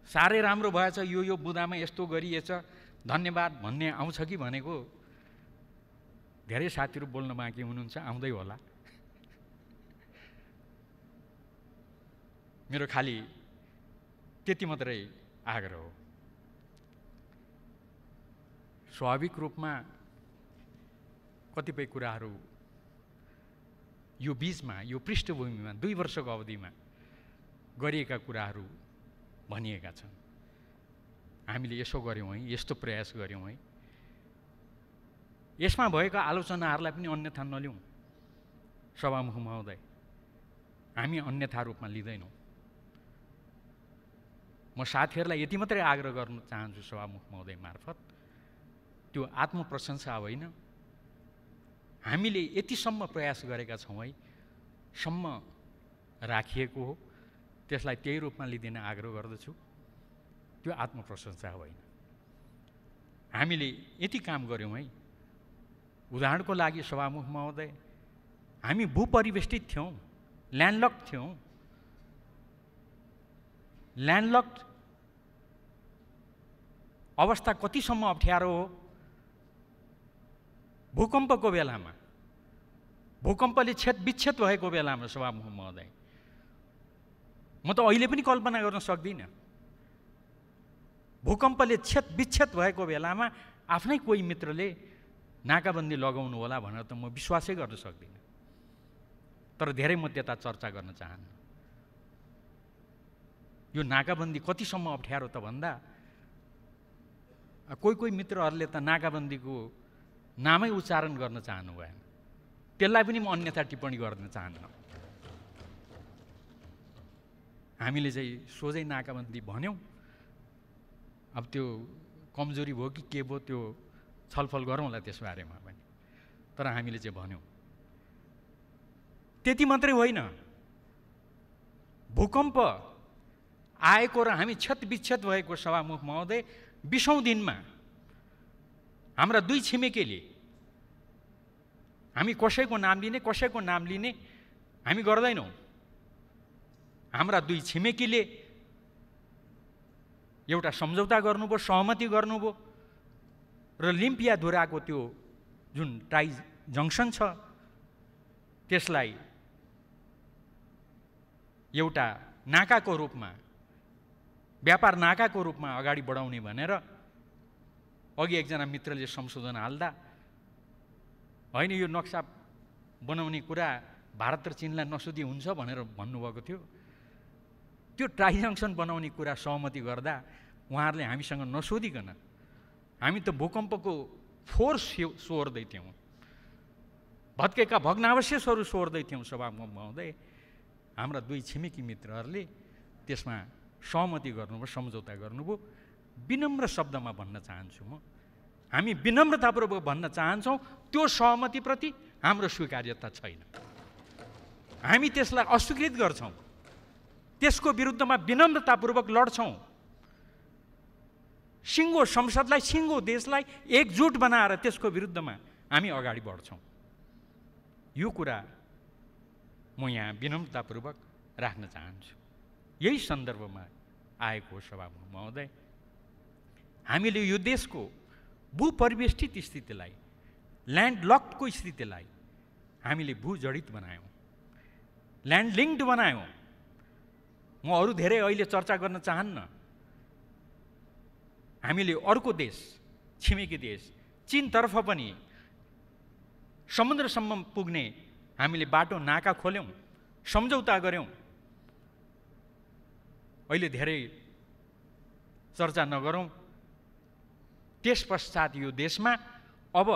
साह्रै राम्रो भएछ, यो बुदामा यस्तो गरिएछ, धन्यवाद भन्ने आउँछ कि भनेको धेरै साथीहरू बोल्न बाँकी हुनुहुन्छ, आउँदै होला। मेरो खालि त्यति मात्रै आग्रह हो। स्वाभाविक रूपमा कतिपय कुराहरू यो बीचमा, यो पृष्ठभूमिमा 2 वर्षको अवधिमा गरिएका कुराहरू भनिएका छन्। हामीले यसो गऱ्यौँ है, यस्तो प्रयास गऱ्यौँ है, यसमा भएका आलोचनाहरूलाई पनि अन्यथा नलिउँ सभामुख महोदय। हामी अन्यथा रूपमा लिँदैनौँ। म साथीहरूलाई यति मात्रै आग्रह गर्न चाहन्छु सभामुख महोदय मार्फत, त्यो आत्मप्रशंसा होइन, हामीले यतिसम्म प्रयास गरेका छौँ है, सम्म राखिएको हो, त्यसलाई त्यही रूपमा लिदिन आग्रह गर्दछु। त्यो आत्मप्रशंसा होइन। हामीले यति काम गऱ्यौँ है। उदाहरणको लागि सभामुख महोदय, हामी भूपरिवेष्टित थियौँ, ल्यान्डलक थियौँ। ल्यान्डलक अवस्था कतिसम्म अप्ठ्यारो हो। भूकम्पको बेलामा, भूकम्पले विच्छेद भएको बेलामा सभामुख महोदय, म त अहिले पनि कल्पना गर्न सक्दिनँ। भूकम्पले विच्छेद भएको बेलामा आफ्नै कोही मित्रले नाकाबन्दी लगाउनु होला भनेर त म विश्वासै गर्न सक्दिनँ। तर धेरै म त्यता चर्चा गर्न चाहन्न। यो नाकाबन्दी कतिसम्म अप्ठ्यारो त भन्दा कोही मित्रहरूले त नाकाबन्दीको नामै उच्चारण गर्न चाहनु भएन। त्यसलाई पनि म अन्यथा टिप्पणी गर्न चाहन्न। हामीले चाहिँ सोझै नाकाबन्दी भन्यौँ। अब त्यो कमजोरी भयो कि के भयो त्यो छलफल गरौँला त्यस बारेमा पनि, तर हामीले चाहिँ भन्यौँ। त्यति मात्रै होइन, भूकम्प आएको र हामी विच्छेद भएको सभामुख महोदय 20औं दिनमा हाम्रा 2 छिमेकीले, हामी कसैको नाम लिने हामी गर्दैनौँ। हाम्रा 2 छिमेकीले एउटा सम्झौता गर्नुभयो, सहमति गर्नुभयो र लिम्पियाधुराको त्यो जुन जङ्सन छ त्यसलाई एउटा नाकाको रूपमा, व्यापार नाकाको रूपमा अगाडि बढाउने भनेर अघि एकजना मित्रले संशोधन हाल्दा होइन यो नक्सा बनाउने कुरा भारत र चीनलाई नसोधी हुन्छ भनेर भन्नुभएको थियो। त्यो ट्राई जङ्सन बनाउने कुरा सहमति गर्दा उहाँहरूले हामीसँग नसोधिकन हामी त भूकम्पको फोर्स सोहोर्दै थियौँ, भत्केका भग्नावशेषहरू सोहोर्दै थियौँ। सभामुख महोदय, हाम्रा दुई छिमेकी मित्रहरूले त्यसमा सहमति गर्नुभयो, सम्झौता गर्नुभयो। विनम्र शब्दमा भन्न चाहन्छु म, हामी विनम्रतापूर्वक भन्न चाहन्छौँ त्यो सहमतिप्रति हाम्रो स्वीकार्यता छैन। हामी त्यसलाई अस्वीकृत गर्छौँ, त्यसको विरुद्धमा विनम्रतापूर्वक लड्छौँ। सिङ्गो संसदलाई, सिङ्गो देशलाई एकजुट बनाएर त्यसको विरुद्धमा हामी अगाडि बढ्छौँ। यो कुरा म यहाँ विनम्रतापूर्वक राख्न चाहन्छु। यही सन्दर्भमा आएको हो सभामुख महोदय। हामीले यो देशको भूपरिवेष्टित स्थितिलाई, ल्यान्डलक्डको स्थितिलाई हामीले भूजडित बनायौँ, ल्यान्ड लिङ्क्ड बनायौँ। म अरू धेरै अहिले चर्चा गर्न चाहन्न। हामीले अर्को देश, छिमेकी देश चीनतर्फ पनि समुद्रसम्म पुग्ने हामीले बाटो नाका खोल्यौँ, सम्झौता गऱ्यौँ। अहिले धेरै चर्चा नगरौँ। त्यस पश्चात यो देशमा अब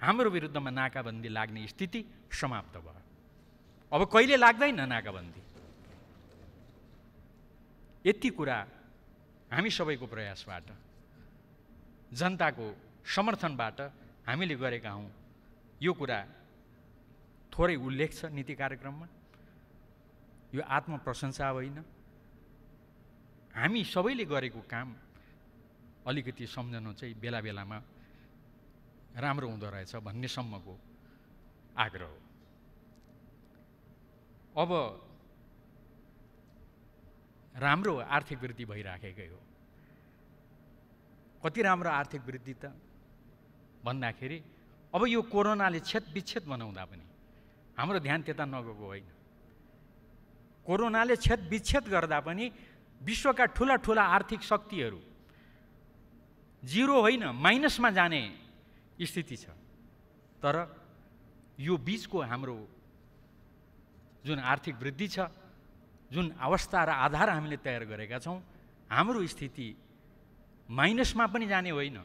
हाम्रो विरुद्धमा नाकाबन्दी लाग्ने स्थिति समाप्त भयो। अब कहिले लाग्दैन नाकाबन्दी। यति कुरा हामी सबैको प्रयासबाट, जनताको समर्थनबाट हामीले गरेका हौँ। यो कुरा थोरै उल्लेख छ नीति कार्यक्रममा। यो आत्मप्रशंसा होइन। हामी सबैले गरेको काम अलिकति सम्झनु चाहिँ बेला बेलामा राम्रो हुँदो रहेछ भन्ने सम्मको आग्रह हो। अब राम्रो आर्थिक वृद्धि भइराखेकै हो। कति राम्रो आर्थिक वृद्धि त भन्दाखेरि अब यो कोरोनाले छेदविच्छेद बनाउँदा पनि हाम्रो ध्यान त्यता नगएको होइन। कोरोनाले छेदविच्छेद गर्दा पनि विश्वका ठुला ठुला आर्थिक शक्तिहरू जिरो होइन माइनसमा जाने स्थिति छ। तर यो बीचको हाम्रो जुन आर्थिक वृद्धि छ, जुन अवस्था र आधार हामीले तयार गरेका छौँ, हाम्रो स्थिति माइनसमा पनि जाने होइन,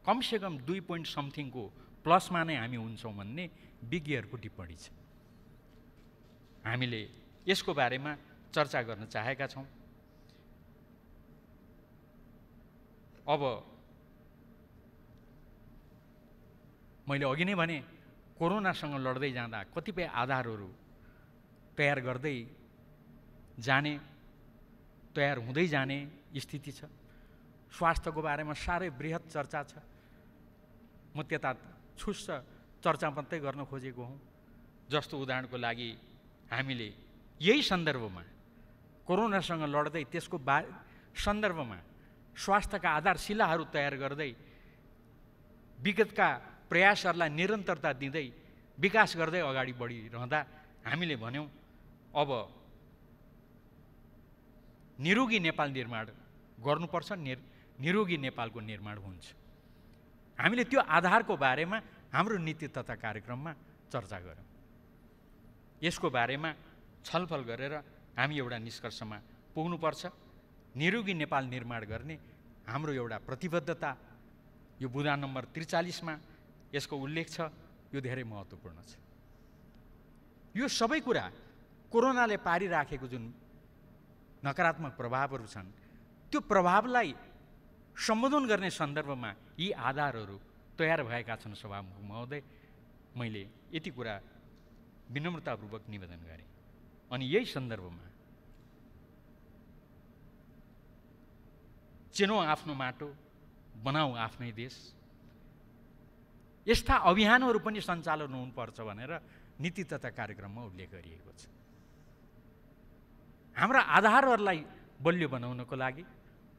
कमसेकम 2 पोइन्ट समथिङको प्लसमा नै हामी हुन्छौँ भन्ने विज्ञहरूको टिप्पणी छ। हामीले यसको बारेमा चर्चा गर्न चाहेका छौँ। अब मैले अघि नै भने कोरोनासँग लड्दै जाँदा कतिपय आधारहरू तयार गर्दै जाने, तयार हुँदै जाने स्थिति छ। स्वास्थ्यको बारेमा साह्रै बृहत चर्चा छ। म त्यता छुस्स चर्चा मात्रै गर्न खोजेको हुँ। जस्तो उदाहरणको लागि हामीले यही सन्दर्भमा कोरोनासँग लड्दै त्यसको सन्दर्भमा स्वास्थ्यका आधारशिलाहरू तयार गर्दै विगतका प्रयासहरूलाई निरन्तरता दिँदै विकास गर्दै अगाडि बढिरहँदा हामीले भन्यौँ अब निरोगी नेपाल निर्माण गर्नुपर्छ, निरोगी नेपालको निर्माण हुन्छ। हामीले त्यो आधारको बारेमा हाम्रो नीति तथा कार्यक्रममा चर्चा गऱ्यौँ। यसको बारेमा छलफल गरेर हामी एउटा निष्कर्षमा पुग्नुपर्छ। निरोगी नेपाल निर्माण गर्ने हाम्रो एउटा प्रतिबद्धता, यो बुँदा नम्बर 43मा यसको उल्लेख छ। यो धेरै महत्त्वपूर्ण छ। यो सबै कुरा कोरोनाले पारिराखेको जुन नकारात्मक प्रभावहरू छन्, त्यो प्रभावलाई सम्बोधन गर्ने सन्दर्भमा यी आधारहरू तयार भएका छन्। सभामुख महोदय, मैले यति कुरा विनम्रतापूर्वक निवेदन गरेँ। अनि यही सन्दर्भमा चिनौ आफ्नो माटो, बनाऊ आफ्नै देश, यस्ता अभियानहरू पनि सञ्चालन हुनुपर्छ भनेर नीति तथा कार्यक्रममा उल्लेख गरिएको छ। हाम्रा आधारहरूलाई बलियो बनाउनको लागि,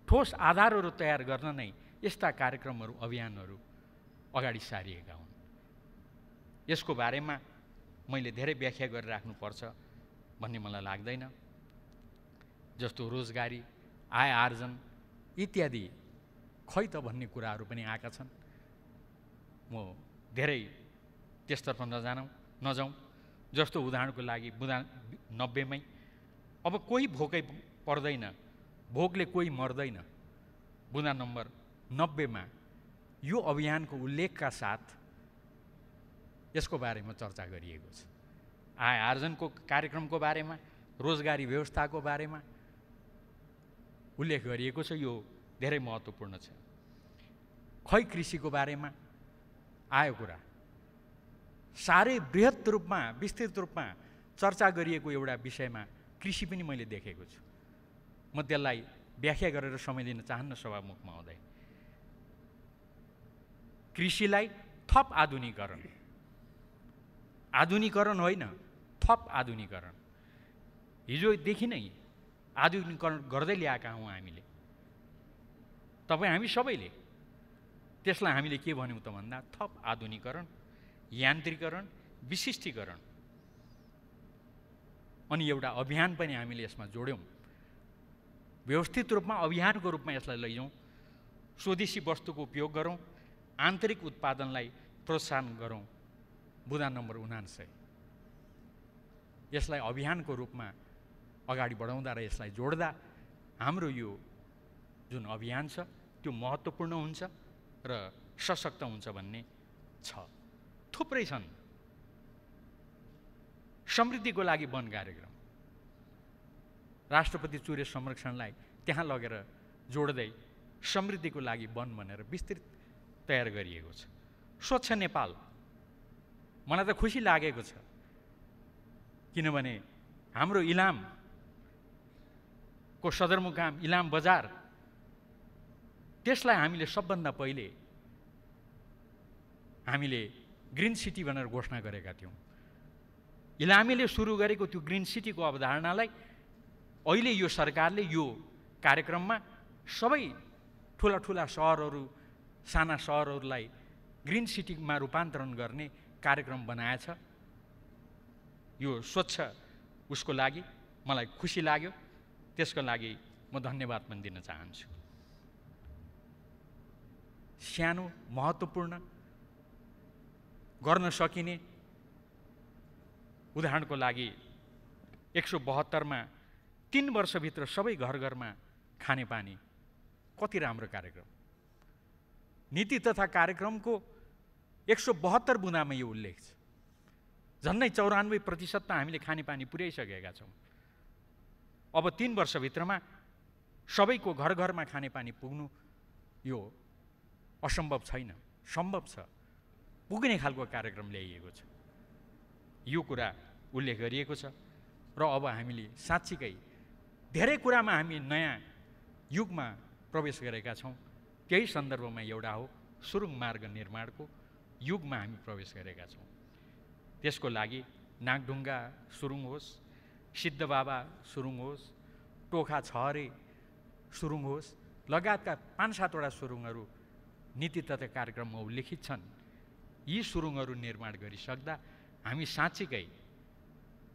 ठोस आधारहरू तयार गर्न नै यस्ता कार्यक्रमहरू, अभियानहरू अगाडि सारिएका हुन्। यसको बारेमा मैले धेरै व्याख्या गरिराख्नुपर्छ भन्ने मलाई लाग्दैन। जस्तो रोजगारी, आय आर्जन इत्यादि खै त भन्ने कुराहरू पनि आएका छन्। म धेरै त्यसतर्फ नजाउँ। जस्तो उदाहरणको लागि बुँदा 90मै अब कोही भोकै पर्दैन, भोकले कोही मर्दैन। बुँदा नम्बर 90मा यो अभियानको उल्लेखका साथ यसको बारेमा चर्चा गरिएको छ। आय आर्जनको कार्यक्रमको बारेमा, रोजगारी व्यवस्थाको बारेमा उल्लेख गरिएको छ। यो धेरै महत्त्वपूर्ण छ। खै कृषिको बारेमा आयो कुरा, साह्रै बृहत रूपमा विस्तृत रूपमा चर्चा गरिएको एउटा विषयमा कृषि पनि मैले देखेको छु। म त्यसलाई व्याख्या गरेर समय लिन चाहन्न सभामुख महोदय। कृषिलाई थप आधुनिकरण होइन, थप आधुनिकरण। हिजोदेखि नै आधुनिकरण गर्दै ल्याएका हौँ हामीले, हामी सबैले। त्यसलाई हामीले के भन्यौँ त भन्दा थप आधुनिकरण, यान्त्रिकरण, विशिष्टीकरण। अनि एउटा अभियान पनि हामीले यसमा जोड्यौँ। व्यवस्थित रूपमा अभियानको रूपमा यसलाई लैजाउँ। स्वदेशी वस्तुको उपयोग गरौँ, आन्तरिक उत्पादनलाई प्रोत्साहन गरौँ। बुँदा नम्बर 79 यसलाई अभियानको रूपमा अगाडि बढाउँदा र यसलाई जोड्दा हाम्रो यो जुन अभियान छ त्यो महत्त्वपूर्ण हुन्छ र सशक्त हुन्छ भन्ने छ। थुप्रै छन्। समृद्धिको लागि वन कार्यक्रम, राष्ट्रपति चुरे संरक्षणलाई त्यहाँ लगेर जोड्दै समृद्धिको लागि वन भनेर विस्तृत तयार गरिएको छ। स्वच्छ नेपाल, मलाई त खुसी लागेको छ, किनभने हाम्रो इलामको सदरमुकाम इलाम बजार, त्यसलाई हामीले सबभन्दा पहिले हामीले ग्रिन सिटी भनेर घोषणा गरेका थियौँ। इलामीले सुरु गरेको त्यो ग्रिन सिटीको अवधारणालाई अहिले यो सरकारले यो कार्यक्रममा सबै ठुला ठुला सहरहरू, साना सहरहरूलाई ग्रिन सिटीमा रूपान्तरण गर्ने कार्यक्रम बनाएछ। यो स्वच्छ उसको लागि मलाई खुसी लाग्यो। त्यसको लागि म धन्यवाद पनि दिन चाहन्छु। सानो महत्त्वपूर्ण गर्न सकिने उदाहरणको लागि 172मा 3 वर्षभित्र सबै घर घरमा खानेपानी, कति राम्रो कार्यक्रम। नीति तथा कार्यक्रमको 172 बुँदामा यो उल्लेख छ। झन्डै 94% हामीले खानेपानी पुर्याइसकेका छौँ। अब 3 वर्षभित्रमा सबैको घर घरमा खानेपानी पुग्नु यो असम्भव छैन, सम्भव छ। पुग्ने खालको कार्यक्रम ल्याइएको छ। यो कुरा उल्लेख गरिएको छ र अब हामीले साँच्चीकै धेरै कुरामा हामी नयाँ युगमा प्रवेश गरेका छौँ। त्यही सन्दर्भमा एउटा हो सुरुङ मार्ग निर्माणको युगमा हामी प्रवेश गरेका छौँ। त्यसको लागि नागढुङ्गा सुरुङ होस्, सिद्धबाबा सुरुङ होस्, टोखा छहरे सुरुङ होस्, लगायतका 5-7वटा सुरुङहरू नीति तथा कार्यक्रममा उल्लेखित छन्। यी सुरुङहरू निर्माण गरिसक्दा हामी साँच्चीकै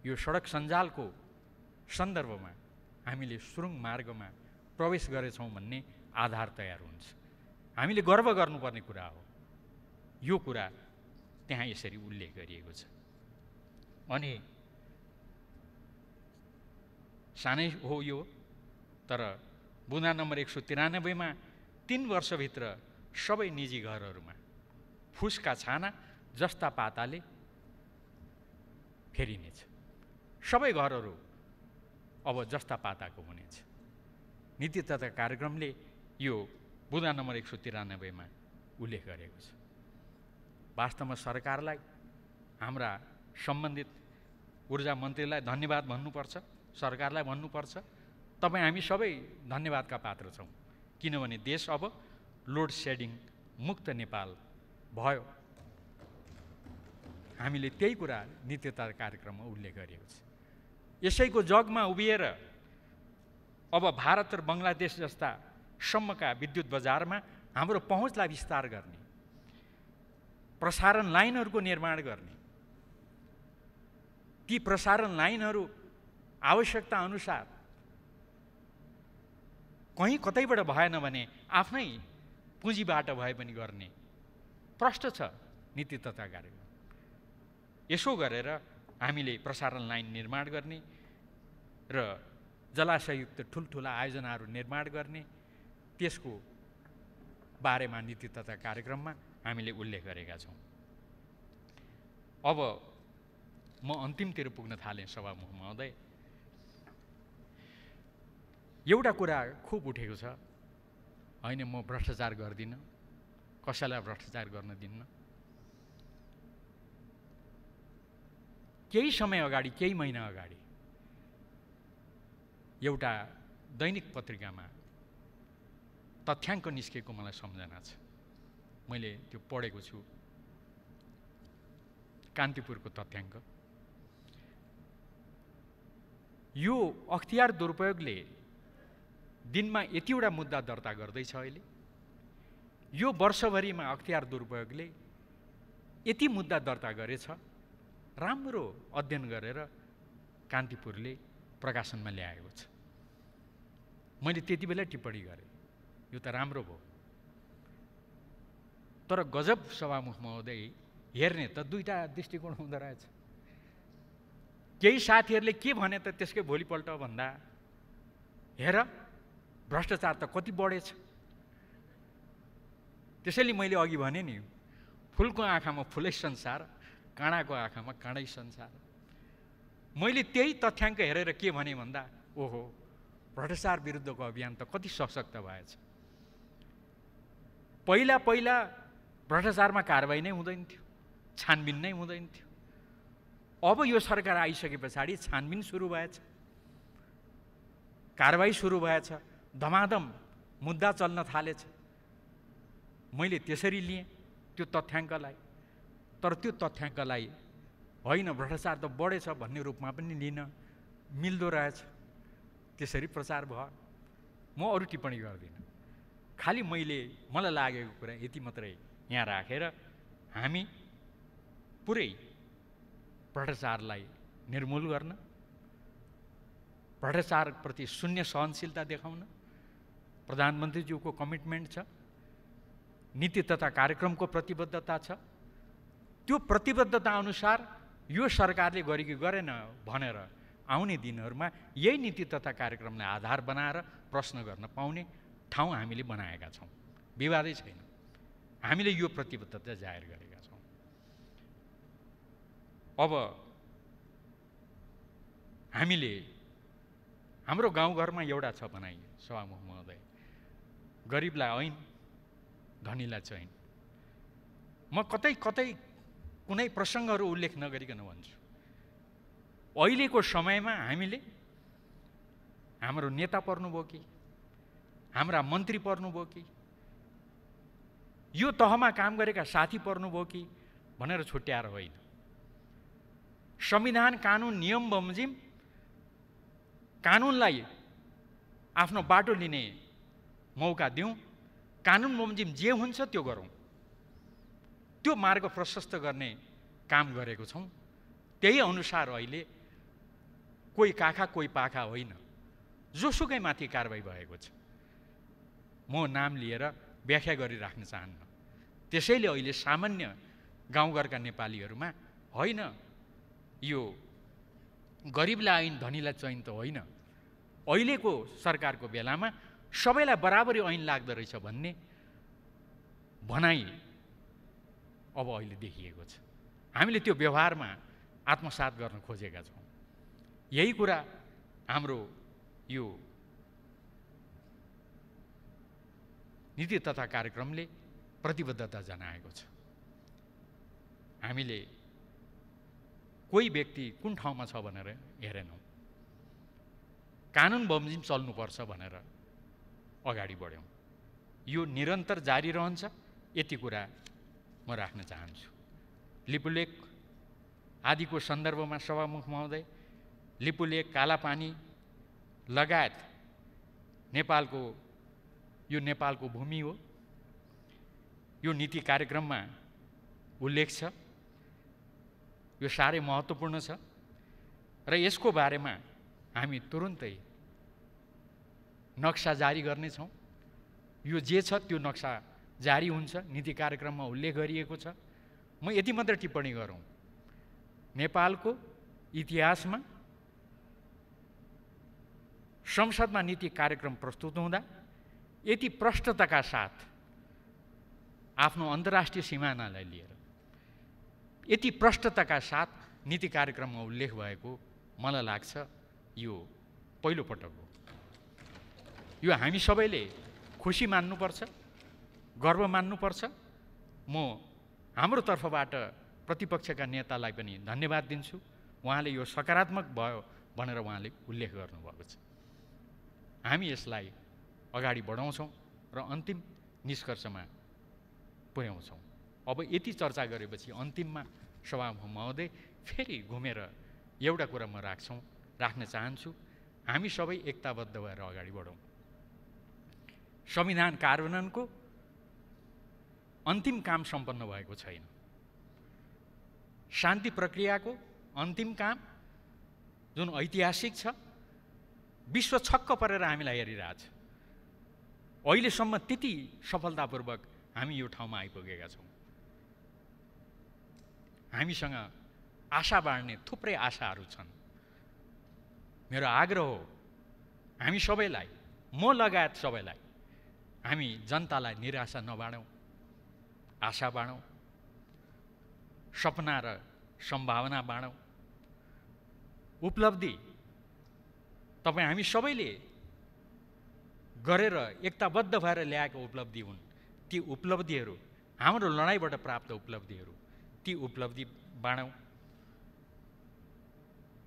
यो सडक सञ्जालको सन्दर्भमा हामीले सुरुङ मार्गमा प्रवेश गरेछौँ भन्ने आधार तयार हुन्छ। हामीले गर्व गर्नुपर्ने कुरा हो। यो कुरा त्यहाँ यसरी उल्लेख गरिएको छ। अनि सानै हो यो, तर बुँदा नम्बर 193मा 3 वर्षभित्र सबै निजी घरहरूमा फुसका छाना जस्ता पाताले फेरिनेछ। सबै घरहरू अब जस्ता पाताको हुनेछ। नीति तथा कार्यक्रमले यो बुँदा नम्बर 193मा उल्लेख गरेको छ। वास्तवमा सरकारलाई, हाम्रा सम्बन्धित ऊर्जा मन्त्रीलाई धन्यवाद भन्नुपर्छ, सरकारलाई भन्नुपर्छ। हामी सबै धन्यवादका पात्र छौँ, किनभने देश अब लोड सेडिङ मुक्त नेपाल भयो। हामीले त्यही कुरा नीति तथा कार्यक्रममा उल्लेख गरेको छ। यसैको जगमा उभिएर अब भारत र बङ्गलादेश जस्ता सम्मका विद्युत बजारमा हाम्रो पहुँचलाई विस्तार गर्ने, प्रसारण लाइनहरूको निर्माण गर्ने, ती प्रसारण लाइनहरू आवश्यकता अनुसार कहीँ कतैबाट भएन भने आफ्नै पुँजीबाट भए पनि गर्ने प्रष्ट छ नीति तथा कार्यक्रम। यसो गरेर हामीले प्रसारण लाइन निर्माण गर्ने र जलाशययुक्त ठुल्ठुला आयोजनाहरू निर्माण गर्ने, त्यसको बारेमा नीति तथा कार्यक्रममा हामीले उल्लेख गरेका छौँ। अब म अन्तिमतिर पुग्न थालेँ सभामुख महोदय। एउटा कुरा खुब उठेको छ, होइन म भ्रष्टाचार गर्दिनँ, कसैलाई भ्रष्टाचार गर्न दिन्न। केही समय अगाडि, केही महिना अगाडि एउटा दैनिक पत्रिकामा तथ्याङ्क निस्केको मलाई सम्झना छ। मैले त्यो पढेको छु, कान्तिपुरको तथ्याङ्क। यो अख्तियार दुरुपयोगले दिनमा यतिवटा मुद्दा दर्ता गर्दैछ अहिले। यो वर्षभरिमा अख्तियार दुरुपयोगले यति मुद्दा दर्ता गरेछ। राम्रो अध्ययन गरेर कान्तिपुरले प्रकाशनमा ल्याएको छ। मैले त्यति बेला टिप्पणी गरेँ, यो त राम्रो भयो। तर गजब सभामुख महोदय, हेर्ने त दुईटा दृष्टिकोण हुँदो रहेछ। केही साथीहरूले के भने त त्यसकै भोलिपल्ट भन्दा, हेर भ्रष्टाचार त कति बढेछ। त्यसैले मैले अघि भने नि, फुलको आँखामा फुलै संसार, काँडाको आँखामा काँडै संसार। मैले त्यही तथ्याङ्क हेरेर के भने भन्दा, ओहो भ्रष्टाचार विरुद्धको अभियान त कति सशक्त भएछ। पहिला पहिला भ्रष्टाचारमा कारबाही नै हुँदैन थियो, छानबिन नै हुँदैन थियो। अब यो सरकार आइसके पछाडि छानबिन सुरु भएछ, कारबाही सुरु भएछ, धमाधम मुद्दा चल्न थालेछ। मैले त्यसरी लिएँ त्यो तथ्याङ्कलाई। तर त्यो तथ्याङ्कलाई होइन भ्रष्टाचार त बढेछ भन्ने रूपमा पनि लिन मिल्दो रहेछ, त्यसरी प्रचार भयो। म अरू टिप्पणी गर्दिनँ, खालि मलाई लागेको कुरा यति मात्रै यहाँ राखेर हामी पुरै भ्रष्टाचारलाई निर्मूल गर्न, भ्रष्टाचारप्रति शून्य सहनशीलता देखाउन प्रधानमन्त्रीज्यूको कमिटमेन्ट छ, नीति तथा कार्यक्रमको प्रतिबद्धता छ। त्यो प्रतिबद्धता अनुसार यो सरकारले गरेकी गरेन भनेर आउने दिनहरूमा यही नीति तथा कार्यक्रमलाई आधार बनाएर प्रश्न गर्न पाउने ठाउँ हामीले बनाएका छौँ। विवादै छैन, हामीले यो प्रतिबद्धता जाहेर गरेका छौँ। अब हामीले हाम्रो गाउँघरमा एउटा छ भनाइ सभामुख महोदय, गरिबलाई ऐन, धनीलाई चैन। म कतै कतै कुनै प्रसङ्गहरू उल्लेख नगरिकन भन्छु, अहिलेको समयमा हामीले हाम्रो नेता पर्नुभयो कि हाम्रा मन्त्री पर्नुभयो कि यो तहमा काम गरेका साथी पर्नुभयो कि भनेर छुट्याएर होइन। संविधान, कानुन, नियम बमोजिम कानुनलाई आफ्नो बाटो लिने मौका दिउँ, कानुन बमोजिम जे हुन्छ त्यो गरौँ, त्यो मार्ग प्रशस्त गर्ने काम गरेको छौँ। त्यही अनुसार अहिले कोही काखा कोही पाखा होइन, जोसुकै माथि कारबाही भएको छ। म नाम लिएर व्याख्या गरिराख्न चाहन्न। त्यसैले अहिले सामान्य गाउँघरका नेपालीहरूमा होइन यो गरिबलाई ऐन धनीलाई चैन त होइन, अहिलेको सरकारको बेलामा सबैलाई बराबरी ऐन लाग्दो रहेछ भन्ने भनाइ अब अहिले देखिएको छ। हामीले त्यो व्यवहारमा आत्मसात गर्न खोजेका छौँ। यही कुरा हाम्रो यो नीति तथा कार्यक्रमले प्रतिबद्धता जनाएको छ। हामीले कोही व्यक्ति कुन ठाउँमा छ भनेर हेरेनौँ, कानुन बमोजिम चल्नुपर्छ भनेर अगाडि बढ्यौँ। यो निरन्तर जारी रहन्छ, यति कुरा म राख्न चाहन्छु। लिपुलेख आदिको सन्दर्भमा सभामुख महोदय, लिपुलेख, कालापानी लगायत यो नेपालको भूमि हो। यो नीति कार्यक्रममा उल्लेख छ, यो साह्रै महत्त्वपूर्ण छ। र यसको बारेमा हामी तुरुन्तै नक्सा जारी गर्नेछौँ। यो जे छ त्यो नक्सा जारी हुन्छ, नीति कार्यक्रममा उल्लेख गरिएको छ। म यति मात्र टिप्पणी गरौँ, नेपालको इतिहासमा संसदमा नीति कार्यक्रम प्रस्तुत हुँदा यति प्रष्टताका साथ आफ्नो अन्तर्राष्ट्रिय सिमानालाई लिएर यति प्रष्टताका साथ नीति कार्यक्रममा उल्लेख भएको मलाई लाग्छ यो पहिलो पटक हो। यो हामी सबैले खुसी मान्नुपर्छ, गर्व मान्नुपर्छ। म हाम्रो तर्फबाट प्रतिपक्षका नेतालाई पनि धन्यवाद दिन्छु। उहाँले यो सकारात्मक भयो भनेर उहाँले उल्लेख गर्नुभएको छ। हामी यसलाई अगाडि बढाउँछौँ र अन्तिम निष्कर्षमा पुर्याउँछौँ। अब यति चर्चा गरेपछि अन्तिममा सभामुख महोदय फेरि घुमेर एउटा कुरा म राख्न चाहन्छु। हामी सबै एकताबद्ध भएर अगाडि बढौँ। संविधान कार्यान्वयनको अन्तिम काम सम्पन्न भएको छैन। शान्ति प्रक्रियाको अन्तिम काम जुन ऐतिहासिक छ, विश्व छक्क परेर हामीलाई हेरिरहेछ। अहिलेसम्म त्यति सफलतापूर्वक हामी यो ठाउँमा आइपुगेका छौँ। हामीसँग आशा बाँड्ने थुप्रै आशाहरू छन्। मेरो आग्रह हो हामी सबैलाई, म लगायत सबैलाई, हामी जनतालाई निराशा नबाँडौँ, आशा बाँडौँ, सपना र सम्भावना बाँडौँ। उपलब्धि तपाईँ हामी सबैले गरेर एकताबद्ध भएर ल्याएको उपलब्धि हुन्। ती उपलब्धिहरू हाम्रो लडाइँबाट प्राप्त उपलब्धिहरू, ती उपलब्धि बाँडौँ।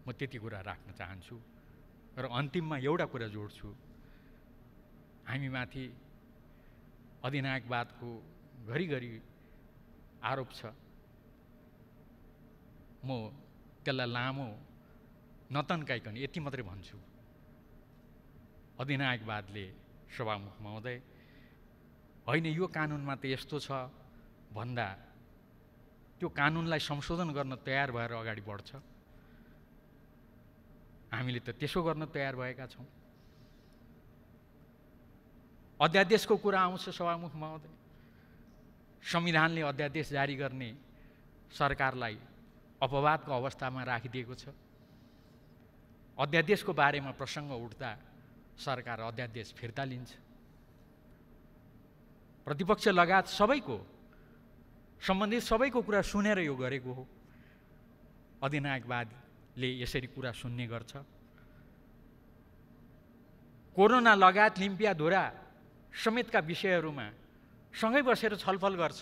म त्यति कुरा राख्न चाहन्छु र अन्तिममा एउटा कुरा जोड्छु। हामीमाथि अधिनायकवादको घरिघरि आरोप छ। म त्यसलाई लामो नतन्काइकन यति मात्रै भन्छु, अधिनायकवादले सभामुख महोदय होइन यो कानुनमा त यस्तो छ भन्दा त्यो कानुनलाई संशोधन गर्न तयार भएर अगाडि बढ्छ। हामीले त त्यसो गर्न तयार भएका छौँ। अध्यादेशको कुरा आउँछ सभामुख महोदय, संविधानले अध्यादेश जारी गर्ने सरकारलाई अपवादको अवस्थामा राखिदिएको छ। अध्यादेशको बारेमा प्रसङ्ग उठ्दा सरकार अध्यादेश फिर्ता लिन्छ। प्रतिपक्ष लगायत सबैको, सम्बन्धित सबैको कुरा सुनेर यो गरेको हो। अधिनायकवादले यसरी कुरा सुन्ने गर्छ। कोरोना लगायत लिम्पियाधुरा समेतका विषयहरूमा सँगै बसेर छलफल गर्छ।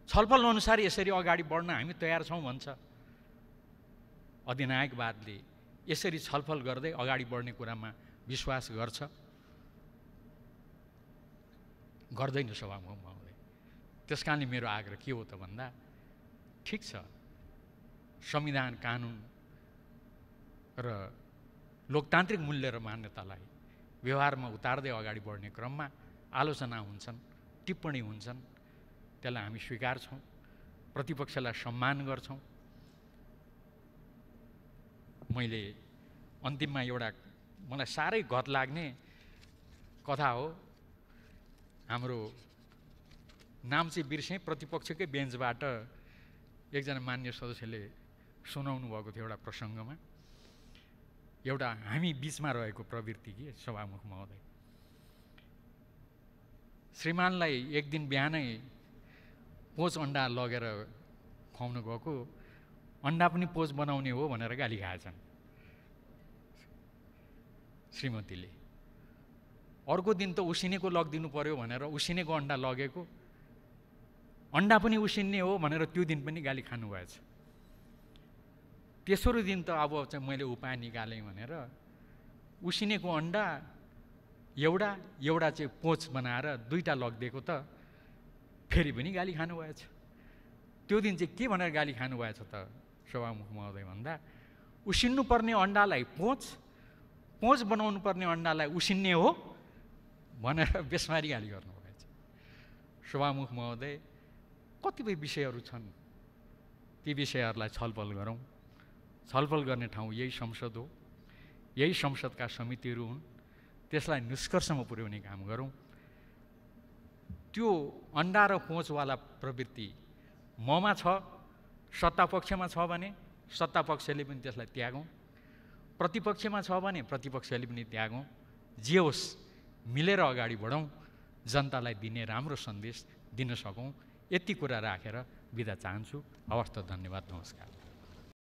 छलफल अनुसार यसरी अगाडि बढ्न हामी तयार छौँ भन्छ। अधिनायकवादले यसरी छलफल गर्दै अगाडि बढ्ने कुरामा विश्वास गर्छ? गर्दैन सभामुख महोदय। त्यसकारणले मेरो आग्रह के हो त भन्दा, ठिक छ, संविधान, कानुन र लोकतान्त्रिक मूल्य र मान्यतालाई व्यवहारमा उतार्दै अगाडि बढ्ने क्रममा आलोचना हुन्छन्, टिप्पणी हुन्छन्, त्यसलाई हामी स्वीकार्छौँ, प्रतिपक्षलाई सम्मान गर्छौँ। मैले अन्तिममा एउटा मलाई साह्रै घत लाग्ने कथा हो। हाम्रो नाम चाहिँ बिर्सेँ, प्रतिपक्षकै बेन्चबाट एकजना मान्य सदस्यले सुनाउनु भएको थियो एउटा प्रसङ्गमा। एउटा हामी बिचमा रहेको प्रवृत्ति के सभामुख महोदय, श्रीमानलाई एक दिन बिहानै पोच अन्डा लगेर खुवाउनु गएको, अन्डा पनि पोच बनाउने हो भनेर गाली खाएछन् श्रीमतीले। अर्को दिन त उसिनेको लगिदिनु पर्यो भनेर उसिनेको अन्डा लगेको, अन्डा पनि उसिन्ने हो भनेर त्यो दिन पनि गाली खानुभएछ। तेस्रो दिन त अब चाहिँ मैले उपाय निकालेँ भनेर उसिनेको अन्डा एउटा चाहिँ पोच बनाएर दुईटा लगिदिएको त फेरि पनि गाली खानुभएछ। त्यो दिन चाहिँ के भनेर गाली खानुभएछ त सभामुख महोदय भन्दा, उसिन्नु पर्ने अन्डालाई पोच बनाउनु पर्ने अन्डालाई उसिन्ने हो भनेर बेसमारी गाली गर्नुभएछ। सभामुख महोदय, कतिपय विषयहरू छन्, ती विषयहरूलाई छलफल गरौँ, छलफल गर्ने ठाउँ यही संसद हो, यही संसदका समितिहरू हुन्। त्यसलाई निष्कर्षमा पुर्याउने काम गरौँ। त्यो अन्डा र कोचवाला प्रवृत्ति ममा छ, सत्तापक्षमा छ भने सत्तापक्षले पनि त्यसलाई त्यागौँ, प्रतिपक्षमा छ भने प्रतिपक्षले पनि त्यागौँ। जे होस् मिलेर अगाडि बढौँ, जनतालाई दिने राम्रो सन्देश दिन सकौँ। यति कुरा राखेर बिदा चाहन्छु। हवस् त, धन्यवाद, नमस्कार।